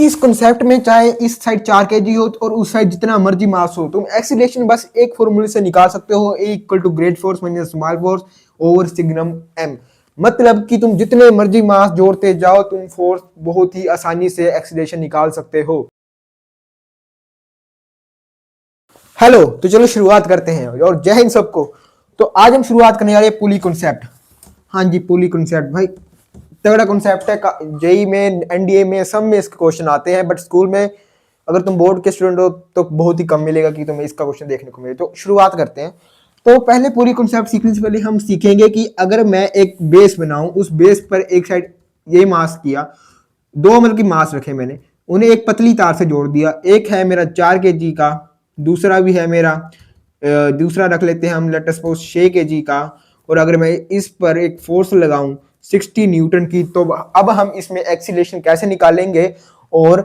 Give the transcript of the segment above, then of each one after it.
इस कॉन्सेप्ट में चाहे इस साइड 4 kg हो और उस साइड जितना मर्जी मास हो, तुम एक्सीलरेशन बस एक फॉर्मूले से निकाल सकते हो, a equal to great force minus small force over sigma M. मतलब कि तुम जितने मर्जी मास जोड़ते जाओ, तुम फोर्स बहुत ही आसानी से एक्सीलरेशन निकाल सकते हो। हेलो, तो चलो शुरुआत करते हैं और जय हिंद सबको। तो आज हम शुरुआत करने जा रहे हैं पुली कॉन्सेप्ट। हाँ जी, पुली कॉन्सेप्ट भाई तगड़ा कॉन्सेप्ट है। जेई में, एनडीए में, सब में इसके क्वेश्चन आते हैं, बट स्कूल में अगर तुम बोर्ड के स्टूडेंट हो तो बहुत ही कम मिलेगा कि तुम्हें इसका क्वेश्चन देखने को मिले। तो शुरुआत करते हैं। तो पहले पूरी कॉन्सेप्ट सीखने से पहले हम सीखेंगे कि अगर मैं एक बेस बनाऊं, उस बेस पर एक साइड ये मास किया, दो मतलब की मास रखे मैंने, उन्हें एक पतली तार से जोड़ दिया। एक है मेरा 4 kg का, दूसरा भी है मेरा, दूसरा रख लेते हैं हम लेट अस सपोज 6 kg का। और अगर मैं इस पर एक फोर्स लगाऊं 60 न्यूटन की, तो अब हम इसमें एक्सीलरेशन कैसे निकालेंगे और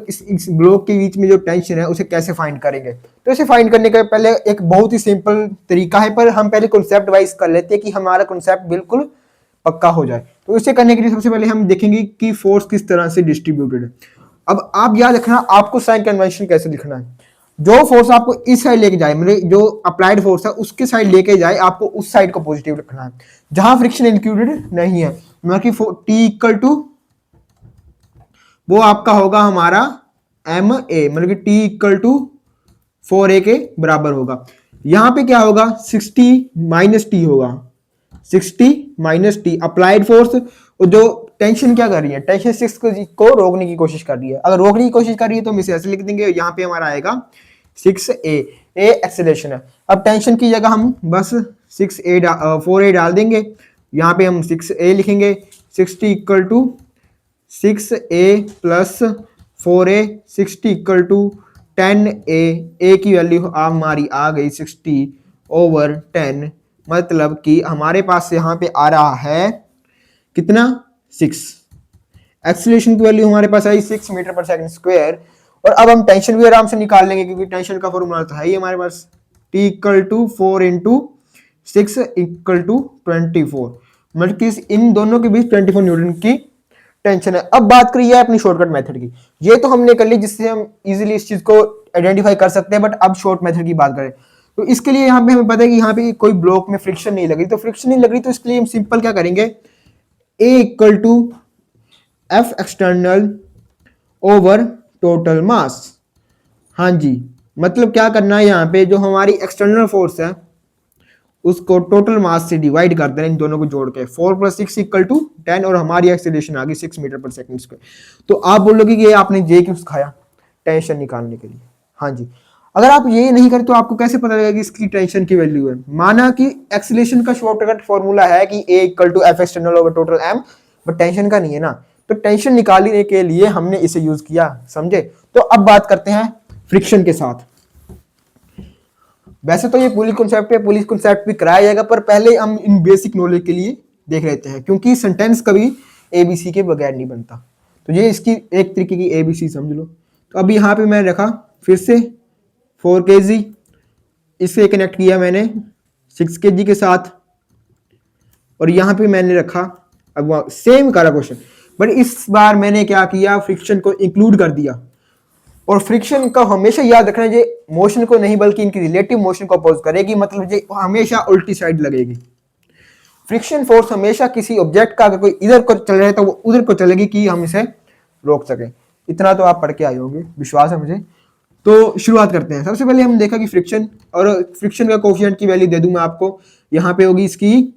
इस ब्लॉक के बीच में जो टेंशन है उसे कैसे फाइंड करेंगे। तो इसे फाइंड करने का पहले एक बहुत ही सिंपल तरीका है, पर हम पहले कॉन्सेप्ट वाइज कर लेते हैं कि हमारा कॉन्सेप्ट बिल्कुल पक्का हो जाए। तो इसे करने के लिए सबसे पहले हम देखेंगे कि फोर्स किस तरह से डिस्ट्रीब्यूटेड है। अब आप याद रखना आपको साइन कन्वेंशन कैसे लिखना है। जो फोर्स आपको इस साइड लेके जाए, मतलब जो अप्लाइड फोर्स है उसके साइड लेके जाए, आपको उस साइड को पॉजिटिव रखना है जहां फ्रिक्शन इंक्लूडेड नहीं है। मतलब कि टी इक्वल टू वो आपका होगा हमारा एम ए, मतलब कि टी इक्वल टू 4a के बराबर होगा। यहां पे क्या होगा 60 माइनस टी होगा, 60 माइनस टी अप्लाइड फोर्स। और जो टेंशन क्या कर रही है, टेंशन 6 को रोकने की कोशिश कर रही है। अगर रोकने की कोशिश कर रही है तो हम इसे ऐसे लिख देंगे, यहाँ पे हमारा आएगा 6a, ए एक्सेलरेशन है। अब टेंशन की जगह हम बस 4a डाल देंगे, यहाँ पे हम 6a लिखेंगे। 60 equal to 6a plus 4a, 60 equal to 10a, a की वैल्यू हमारी आ गई 60 ओवर 10, मतलब कि हमारे पास यहाँ पे आ रहा है कितना 6। एक्सीलरेशन की वैल्यू हमारे पास आई 6 मीटर पर सेकंड स्क्वायर। और अब हम टेंशन भी आराम से निकाल लेंगे क्योंकि टेंशन का फॉर्मूला तो है ही हमारे पास, T equal to 4 into 6 equal to 24, मतलब कि इन दोनों के बीच 24 न्यूटन की टेंशन है। अब बात करिए अपनी शॉर्टकट मेथड की। ये तो हमने कर ली जिससे हम इजीली इस चीज को आइडेंटिफाई कर सकते हैं, बट अब शॉर्ट मेथड की बात करें तो इसके लिए यहाँ पे हमें पता है कि यहाँ पे कोई ब्लॉक में फ्रिक्शन नहीं लग रही। तो फ्रिक्शन नहीं लग रही तो इसके लिए हम सिंपल क्या करेंगे, A equal to F external over total mass. हाँ जी, मतलब क्या करना है, यहाँ पे जो हमारी एक्सटर्नल फोर्स है उसको टोटल मास से डिवाइड कर देना, इन दोनों को जोड़ के। 4 + 6 इक्वल टू 10 और हमारी एक्सीलरेशन आ गई 6 मीटर पर सेकंड स्क्वायर। तो आप बोलोगे कि ये आपने जे क्यों सिखाया, टेंशन निकालने के लिए। हाँ जी, अगर आप ये नहीं करते तो आपको कैसे पता लगेगा कि इसकी टेंशन की वैल्यू है। माना कि एक्सीलरेशन का शॉर्टकट फॉर्मूला है कि A equal to F external over total M, but tension का नहीं है ना, तो टेंशन निकालने के लिए हमने इसे यूज किया, समझे। तो अब बात करते हैं फ्रिक्शन के साथ। वैसे तो ये पुलिस कॉन्सेप्ट है, पुलिस कॉन्सेप्ट भी कराया जाएगा, पर पहले हम इन बेसिक नॉलेज के लिए देख लेते हैं, क्योंकि सेंटेंस कभी ABC के बगैर नहीं बनता। तो ये इसकी एक तरीके की ABC समझ लो। तो अभी यहाँ पे मैंने रखा फिर से 4 kg, इसे कनेक्ट किया मैंने 6 kg के साथ, और यहाँ पे मैंने रखा, अब सेम करा क्वेश्चन, बट इस बार मैंने क्या किया, फ्रिक्शन को इंक्लूड कर दिया। और फ्रिक्शन का हमेशा याद रखना, ये मोशन को नहीं बल्कि इनकी रिलेटिव मोशन को अपोज करेगी, मतलब ये हमेशा उल्टी साइड लगेगी। फ्रिक्शन फोर्स हमेशा किसी ऑब्जेक्ट का अगर कोई इधर को चल रहा है तो वो उधर को चलेगी कि हम इसे रोक सकें। इतना तो आप पढ़ के आए होंगे, विश्वास है मुझे। तो शुरुआत करते हैं। सबसे पहले हम देखा कि फ्रिक्शन, और फ्रिक्शन का कोफिशिएंट की वैल्यू दे दूं मैं आपको, यहाँ पे होगी इसकी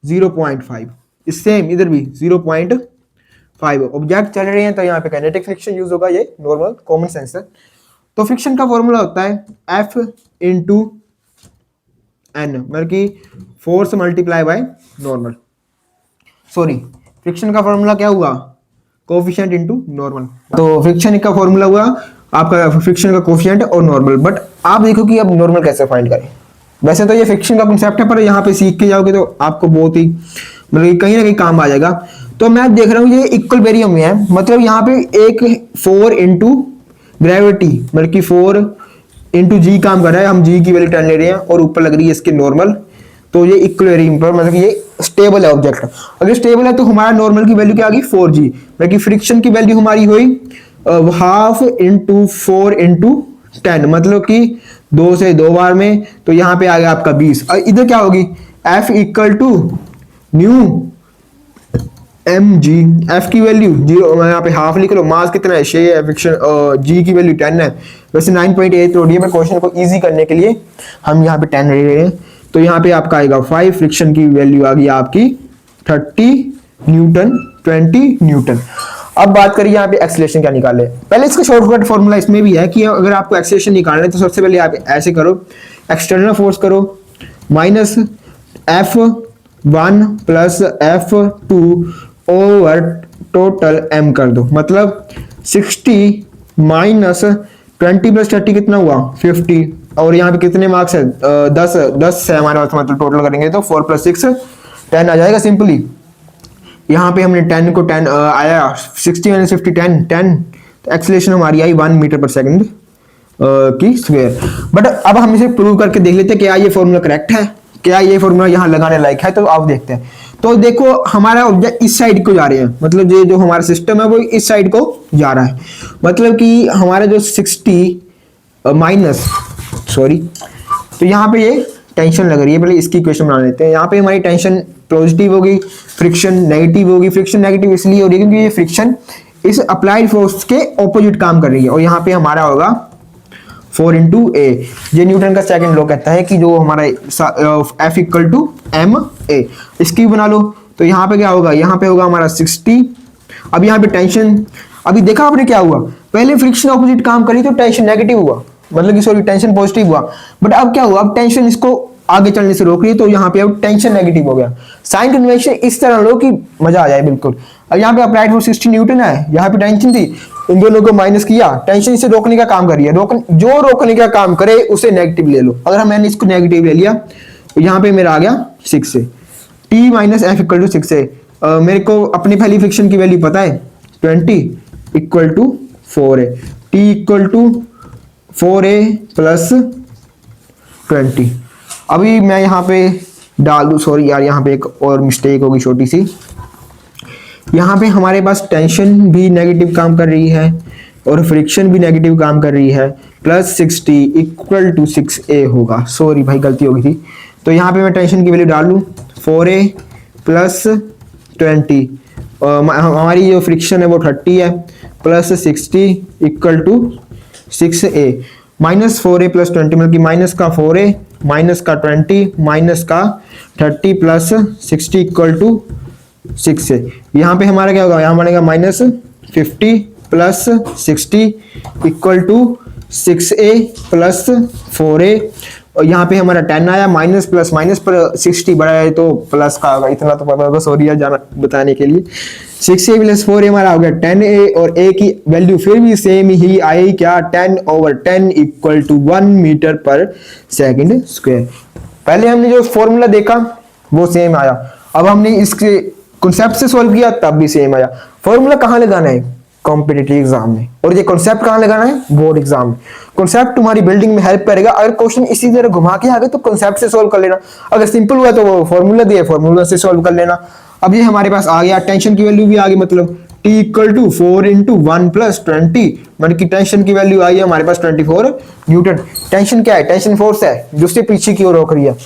0.5, इस सेम इधर भी 0.5। ऑब्जेक्ट चल रहे हैं तो यहाँ पे काइनेटिक फ्रिक्शन यूज होगा, ये नॉर्मल कॉमन सेंस है। तो फ्रिक्शन का फॉर्मूला होता है F इंटू एन, मतलब कि force multiply by normal, sorry friction का फॉर्मूला क्या हुआ, कोफिशिएंट इंटू नॉर्मल। तो फ्रिक्शन का फॉर्मूला हुआ आपका फ्रिक्शन का कोफिशिएंट और नॉर्मल। बट आप देखो कि अब नॉर्मल कैसे फाइंड करें। वैसे तो ये फ्रिक्शन का कांसेप्ट है, पर यहाँ पे सीख के जाओगे तो आपको बहुत ही मतलब कहीं ना कहीं काम आ जाएगा। तो मैं देख रहा हूँ ये इक्वल वेरियम में है, मतलब यहाँ पे एक 4 इंटू ग्रेविटी, मतलब कि 4 इंटू जी काम कर रहा है, हम जी की वैल्यू 10 ले रहे हैं और ऊपर लग रही है इसके नॉर्मल। तो ये इक्वल वेरियम पर, मतलब कि ये स्टेबल है ऑब्जेक्ट। अगर स्टेबल है तो हमारा नॉर्मल की वैल्यू क्या आ गई 4g, मतलब कि फ्रिक्शन की वैल्यू हमारी हुई हाफ इंटू 4 × 10, मतलब कि 2 से 2 बार में, तो यहाँ पे आ गया आपका 20। और इधर क्या होगी, F equal to nu mg, F की वैल्यू 0, यहाँ पे हाफ लिख लो, मास कितना है 6 है, फ्रिक्शन g की वैल्यू 10 है। वैसे 9.8 रोडियम में क्वेश्चन को इजी करने के लिए हम यहाँ पे 10 ले रहे हैं, तो यहाँ पे आपका आएगा 5, फ्रिक्शन की वैल्यू आ गई आपकी 30 न्यूटन, 20 न्यूटन। अब बात करिए यहाँ पे एक्सेलरेशन क्या निकाले। पहले इसका शॉर्टकट फॉर्मूला इसमें भी है कि अगर आपको एक्सेलरेशन निकालना है तो सबसे पहले आप ऐसे करो, एक्सटर्नल फोर्स करो minus F1 plus F2 over total m कर दो, मतलब 60 माइनस 20 प्लस 30 कितना हुआ 50, और यहाँ पे कितने मार्क्स है 10 है हमारे पास, मतलब टोटल करेंगे तो 4 + 6 10 आ जाएगा सिंपली। यहाँ पे हमने 10 को 10 आया 60 - 50 10, तो एक्सेलरेशन हमारी आई 1 मीटर पर सेकंड की स्क्वायर। बट अब हम इसे प्रूव करके देख लेते हैं क्या ये फॉर्मूला करेक्ट है, क्या ये फॉर्मूला यहाँ लगाने लायक है। तो आप देखते हैं, तो देखो हमारा ऑब्जेक्ट इस साइड को जा रहे हैं, मतलब ये जो हमारा सिस्टम है वो इस साइड को जा रहा है, मतलब कि हमारा जो 60 माइनस सॉरी, तो यहाँ पे ये टेंशन लग रही है। पहले इसकी इक्वेशन बना लेते हैं। यहाँ पे हमारी टेंशन पॉजिटिव होगी, फ्रिक्शन नेगेटिव होगी। फ्रिक्शन नेगेटिव इसलिए हो रही है क्योंकि ये फ्रिक्शन इस अप्लाइड फोर्स के ऑपोजिट काम कर रही है, और यहाँ पे हमारा होगा 4 × A। ये न्यूटन का सेकंड लॉ कहता है कि जो हमारा F = ma, इसकी बना लो। तो यहाँ पे क्या होगा, यहाँ पे होगा हमारा 60। अब यहाँ पे टेंशन, अभी देखा आपने क्या हुआ, पहले फ्रिक्शन ऑपोजिट काम करी तो टेंशन नेगेटिव हुआ, मतलब कि सॉरी टेंशन पॉजिटिव हुआ। बट अब क्या हुआ, अब टेंशन इसको आगे चलने से रोक रही है, तो यहाँ पे अब टेंशन नेगेटिव हो गया। साइन कन्वेंशन इस तरह लो कि मजा आ जाए बिल्कुल। अब यहाँ पे अप्लाइड फोर्स 60 न्यूटन है, यहाँ पे टेंशन थी, इन दोनों को माइनस किया, टेंशन इसे रोकने का काम कर रही है, जो रोकने का काम करे उसे नेगेटिव ले लो। अगर मैंने इसको नेगेटिव ले लिया तो यहाँ पे मेरा आ गया 6 से, T - F = 6 से। मेरे को अपनी पहली फ्रिक्शन की वैल्यू पता है 20 = 4 है, T = 4A + 20। अभी मैं यहाँ पे डाल दूँ, सॉरी यार यहाँ पे एक और मिस्टेक होगी छोटी सी, यहाँ पे हमारे पास टेंशन भी नेगेटिव काम कर रही है और फ्रिक्शन भी नेगेटिव काम कर रही है, प्लस 60 = 6A होगा। सॉरी भाई गलती हो गई थी। तो यहाँ पे मैं टेंशन की वैल्यू डाल लूँ 4A + 20, हमारी जो फ्रिक्शन है वो 30 है, प्लस 60 = 6A, माइनस 4A + 20, मतलब कि माइनस का 4A माइनस का 20 माइनस का 30 प्लस 60 = 6 है। यहाँ पे हमारा क्या होगा, यहाँ बनेगा -50 प्लस 60 = 6A + 4A, और यहाँ पे हमारा 10 आया, माइनस प्लस माइनस पर 60 बड़ा है तो प्लस का होगा, इतना तो पता होगा, सॉरी यार जाना बताने के लिए। 6A + 4A हमारा हो गया 10A, और A की वैल्यू फिर भी सेम ही आई, क्या 10/10 = 1 मीटर पर सेकंड स्क्वायर। पहले हमने जो फॉर्मूला देखा वो सेम आया, अब हमने इसके कॉन्सेप्ट से सॉल्व किया तब भी सेम आया। फॉर्मूला कहाँ लगाना है, कॉम्पिटिटिव एग्जाम में, और ये कॉन्सेप्ट कहाँ लगाना है, बोर्ड एग्जाम में। कॉन्सेप्ट तुम्हारी बिल्डिंग में हेल्प करेगा। अगर क्वेश्चन इसी तरह घुमा के आ गए तो कॉन्सेप्ट से सॉल्व कर लेना, अगर सिंपल हुआ तो वो फॉर्मूला दिया फॉर्मूला से सॉल्व कर लेना। अब ये हमारे पास आ गया, टेंशन की वैल्यू भी आ गई, मतलब T = 4 × 1 + 20, मतलब कि टेंशन की वैल्यू आई है हमारे पास 24 न्यूटन। टेंशन क्या है, टेंशन फोर्स है जो उससे पीछे की ओर रोक रही है।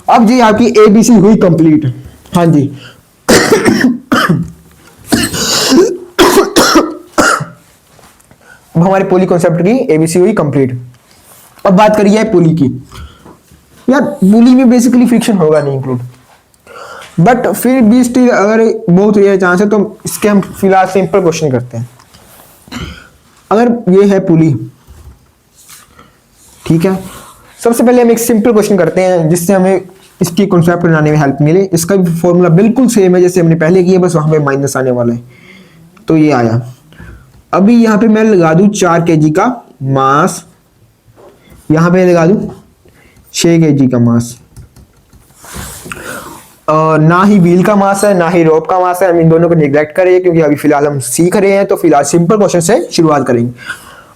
अब जी आपकी ABC हुई कंप्लीट। हाँ जी अब हमारे पुली कॉन्सेप्ट की ABC हुई कंप्लीट। अब बात करिए पुली की। यार पुली में बेसिकली फ्रिक्शन होगा नहीं इंक्लूड, बट फिर भी स्टिल अगर बहुत रेयर चांस है तो इसके हम फिलहाल सिंपल क्वेश्चन करते हैं। अगर ये है पुली, ठीक है, सबसे पहले हम एक सिंपल क्वेश्चन करते हैं जिससे हमें इसकी कॉन्सेप्ट बनाने में हेल्प मिले। इसका भी फॉर्मूला बिल्कुल सेम है जैसे हमने पहले किया, बस वहां पे माइनस आने वाला है। तो ये आया, अभी यहाँ पे मैं लगा दूं 4 kg का मास, यहाँ पे लगा दूं 6 kg का मास। ना ही व्हील का मास है ना ही रोप का मास है, हम इन दोनों को निग्लेक्ट करें क्योंकि अभी फिलहाल हम सीख रहे हैं। तो फिलहाल सिंपल क्वेश्चन से शुरुआत करेंगे।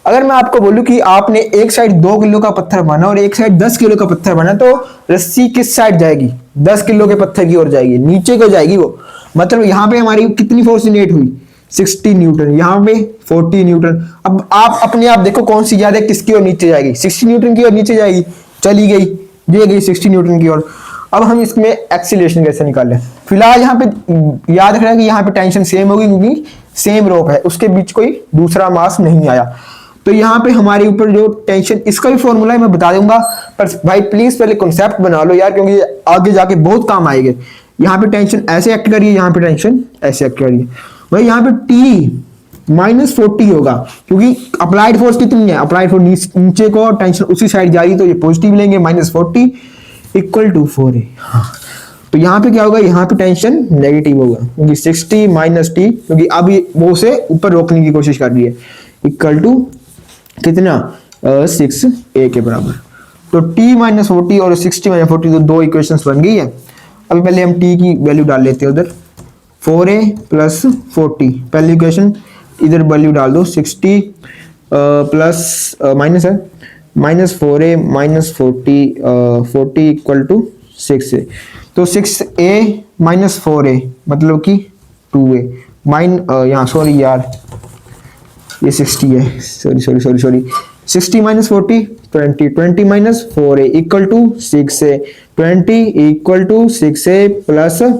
अगर मैं आपको बोलूं कि आपने एक साइड 2 किलो का पत्थर बना और एक साइड 10 किलो का पत्थर बना, तो रस्सी किस साइड जाएगी, 10 किलो के पत्थर की ओर जाएगी, नीचे को जाएगी वो। मतलब यहाँ पे हमारी कितनी फोर्स जनरेट हुई, 60 न्यूटन, यहाँ पे 40 न्यूटन। अब आप अपने आप देखो कौन सी ज्यादा किसकी ओर नीचे जाएगी, 60 न्यूटन की ओर नीचे जाएगी, चली गई, ये गई 60 न्यूटन की ओर। अब हम इसमें एक्सीलरेशन कैसे निकालें? फिलहाल यहाँ पे याद रखना कि यहाँ पे टेंशन सेम होगी क्योंकि सेम रोप है, उसके बीच कोई दूसरा मास नहीं आया। तो यहाँ पे हमारे ऊपर जो टेंशन, इसका भी फॉर्मूला है मैं बता दूंगा, पर भाई प्लीज पहले कॉन्सेप्ट बना लो यार, क्योंकि आगे जाके बहुत काम आएंगे। यहाँ पे टेंशन ऐसे एक्ट करिए, यहाँ पे टेंशन ऐसे एक्ट करिए। भाई यहाँ पे T -40 होगा क्योंकि अप्लाइड फोर्स कितनी है, अप्लाइड फोर्स नीचे को, टेंशन उसी साइड जा रही है, तो ये पॉजिटिव लेंगे, -40 = 4A। हाँ, तो यहाँ पे क्या होगा, यहाँ पे टेंशन नेगेटिव होगा क्योंकि 60 - T, क्योंकि अब ये वो से ऊपर रोकने की कोशिश कर रही है, = कितना 6A के बराबर। तो T -40 और 60 -40 तो दो इक्वेशंस बन गई है। अभी पहले हम T की वैल्यू डाल लेते हैं उधर, 4A + 40, पहली इक्वेशन इधर वैल्यू डाल दो, 60 प्लस माइनस है, -4A - 40, 40 = 6A। तो 6A - 4A मतलब कि 2A यहाँ सॉरी यार ये 60 है, sorry 60 - 40 20, 20 - 4A = 6A, 20 = 6A +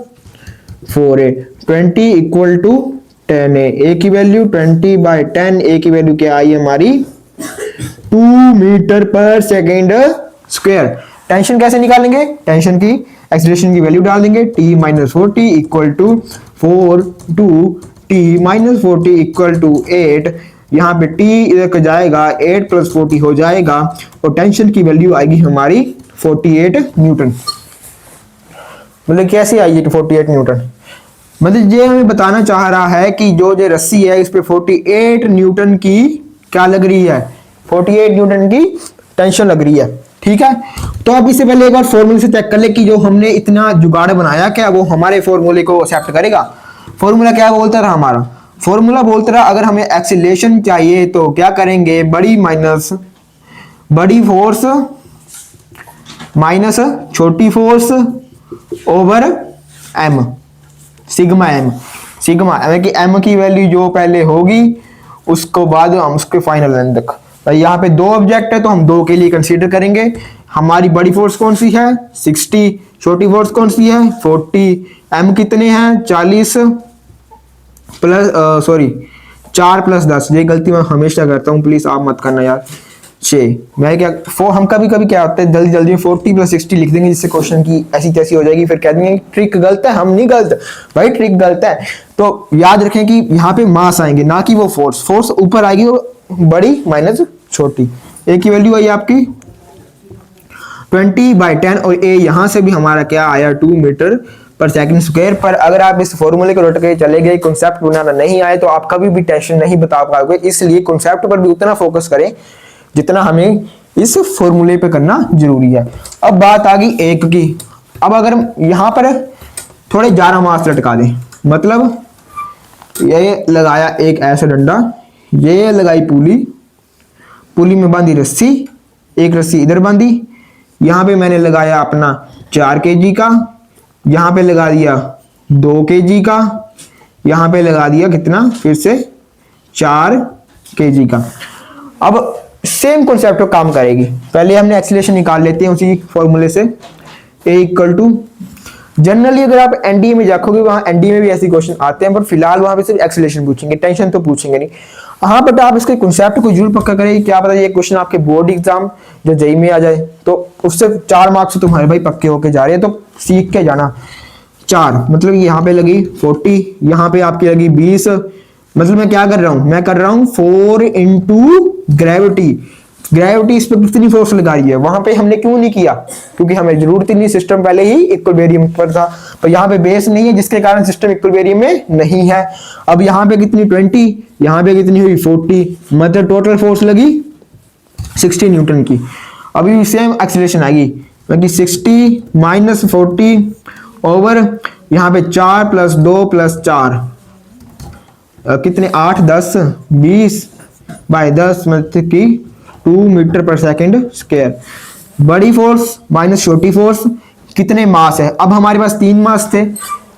4A, 20 = 10A। A की वैल्यू 20/10, A की वैल्यू क्या आई हमारी 2 मीटर/सेकंड स्क्वायर। टेंशन कैसे निकालेंगे, टेंशन की एक्सीलरेशन की वैल्यू डाल देंगे, T - 40 = 4 2 T - 40 = 8, यहाँ पे T इधर का जाएगा, 8 + 40 हो जाएगा, और टेंशन की वैल्यू आएगी हमारी 48 न्यूटन। मतलब कैसे आई 48 न्यूटन, मतलब ये हमें बताना चाह रहा है कि जो रस्सी है इस पे 48 न्यूटन की क्या लग रही है, 48 न्यूटन की टेंशन लग रही है। ठीक है, तो अब इससे पहले एक बार फॉर्मूले से चेक कर ले कि जो हमने इतना जुगाड़ बनाया क्या वो हमारे फॉर्मूले को एक्सेप्ट करेगा। फॉर्मूला क्या बोलता रहा हमारा, फॉर्मूला बोलता रहा अगर हमें एक्सीलरेशन चाहिए तो क्या करेंगे, बड़ी फोर्स माइनस छोटी force over m, sigma m कि m की वैल्यू जो पहले होगी उसको बाद हम उसके फाइनल एंड तक। यहाँ पे दो ऑब्जेक्ट है तो हम दो के लिए कंसीडर करेंगे। हमारी बड़ी फोर्स कौन सी है 60, छोटी फोर्स कौन सी है 40, m कितने हैं 40 प्लस 4 + 10, ये गलती मैं हमेशा करता हूँ, प्लीज आप मत करना यार। 6 मैं क्या हम कभी कभी क्या होता है जल्दी जल्दी में 40 + 60 लिख देंगे, जिससे क्वेश्चन की ऐसी तैसी हो जाएगी, फिर कह देंगे ट्रिक गलत है। हम नहीं गलत भाई, ट्रिक गलत है। तो याद रखें कि यहाँ पे मास आएंगे ना कि वो फोर्स ऊपर आएगी, वो बड़ी माइनस छोटी। ए की वैल्यू आई आपकी 20/10 और ए यहाँ से भी हमारा क्या आया 2 मीटर/सेकंड स्क्वायर। पर अगर आप इस फॉर्मूले को रट के चले गए, कॉन्सेप्ट बनाना नहीं आए तो आप कभी भी टेंशन नहीं बता पाओगे। इसलिए कॉन्सेप्ट पर भी उतना फोकस करें जितना हमें इस फॉर्मूले पे करना जरूरी है। अब बात आ गई एक की, अब अगर यहाँ पर थोड़े ज्यादा मास लटका दें, मतलब ये लगाया एक ऐसा डंडा, ये लगाई पुली में बांधी रस्सी, एक रस्सी इधर बांधी, यहाँ पे मैंने लगाया अपना 4 kg का, यहाँ पे लगा दिया 2 kg का, यहाँ पे लगा दिया कितना फिर से 4 kg का। अब सेम कॉन्सेप्ट पे काम करेगी। पहले हमने एक्सीलरेशन निकाल लेते हैं उसी फॉर्मूले से, A = जनरली अगर आप एनडीए में देखोगे वहां एनडीए में भी ऐसे क्वेश्चन आते हैं, पर फिलहाल वहां पे सिर्फ एक्सीलरेशन पूछेंगे, टेंशन तो पूछेंगे नहीं। हाँ बट आप इसके कॉन्सेप्ट को जरूर पक्का करें, क्या पता ये क्वेश्चन आपके बोर्ड एग्जाम जो जेईई में आ जाए तो उससे 4 मार्क्स तुम्हारे भाई पक्के होके जा रहे हैं, तो सीख के जाना। 4 मतलब यहाँ पे लगी 40, यहाँ पे आपकी लगी 20, मतलब मैं क्या कर रहा हूँ, मैं कर रहा हूँ 4 × ग्रेविटी इस पे कितनी फोर्स लगा रही है। वहां पे हमने क्यों नहीं किया, क्योंकि हमें जरूरत ही नहीं, सिस्टम पहले ही इक्विलिब्रियम पर था, पर यहाँ पे बेस नहीं है जिसके कारण सिस्टम इक्विलिब्रियम में नहीं है। अब यहाँ पे कितनी 20, यहाँ पे कितनी हुई 40, मतलब टोटल फोर्स लगी 60 न्यूटन की। अभी सेम एक्सीलरेशन आएगी, क्योंकि 60 - 40 ओवर यहाँ पे 4 + 2 + 4 कितने 8 10 20/10 मतलब कि 2 मीटर/सेकंड स्क्वायर। बड़ी फोर्स माइनस छोटी फोर्स कितने मास है। अब हमारे पास 3 मास थे,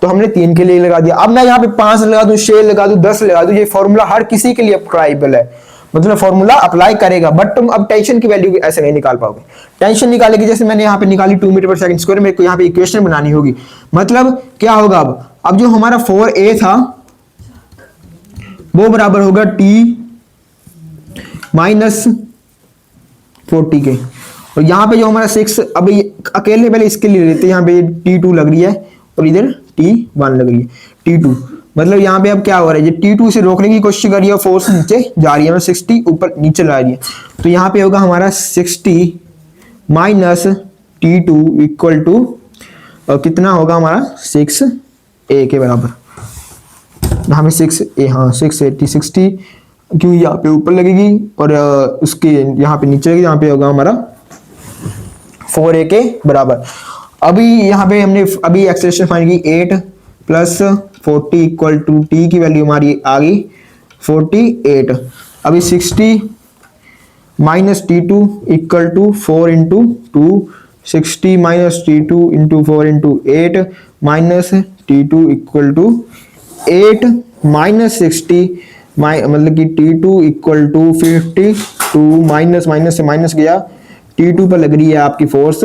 तो हमने 3 के लिए लगा दिया। अब मैं यहाँ पे 5 लगा दूं, 6 लगा दूं, 10 लगा दूं, ये फॉर्मूला हर किसी के लिए अप्लाइबल है, मतलब फॉर्मूला अप्लाई करेगा। बट तुम अब टेंशन की वैल्यू ऐसे नहीं निकाल पाओगे। टेंशन निकाले की जैसे मैंने यहाँ पे निकाली 2 मीटर पर सेकंड स्क्वायर, मेरे को यहाँ पे इक्वेशन बनानी होगी। मतलब क्या होगा, अब जो हमारा 4a था वो बराबर होगा t माइनस 40 के, और यहाँ पे जो हमारा 6, अब अकेले पहले इसके लिए लेते हैं, यहाँ पे t2 लग रही है और इधर t1 लग रही है, t2 मतलब यहाँ पे अब क्या हो रहा है, ये t2 से रोकने की कोशिश कर रही है, फोर्स नीचे जा रही है, मतलब 60 ऊपर नीचे ला रही है। तो यहाँ पे होगा हमारा 60 माइनस t2 इक्वल टू कितना होगा हमारा 6a के बराबर। यहाँ पे 6a, हाँ 680, 60 क्यों यहाँ पे ऊपर लगेगी और उसके यहाँ पे नीचे लगेगी, यहाँ पे होगा हमारा 4a के बराबर। अभी यहाँ पे हमने अभी एक्सेलरेशन फाइंड की, 8 प्लस 40 इक्वल टू t की वैल्यू हमारी आ गई 48। अभी 60 minus t2 equal to 4 into 2, 60 minus t2 into 4 into 8 minus t2 equal to 8 minus 60 मतलब कि t2 equal to 52 minus minus से माइनस गया, t2 पर लग रही है आपकी फोर्स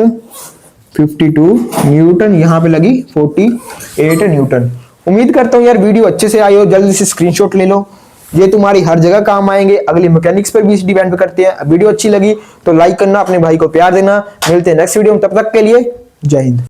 52 न्यूटन, यहाँ पे लगी 48 न्यूटन। उम्मीद करता हूँ यार वीडियो अच्छे से आई हो, जल्दी से स्क्रीनशॉट ले लो, ये तुम्हारी हर जगह काम आएंगे। अगली मैकेनिक्स पर भी डिपेंड करते हैं। वीडियो अच्छी लगी तो लाइक करना, अपने भाई को प्यार देना। मिलते हैं नेक्स्ट वीडियो में, तब तक के लिए जय हिंद।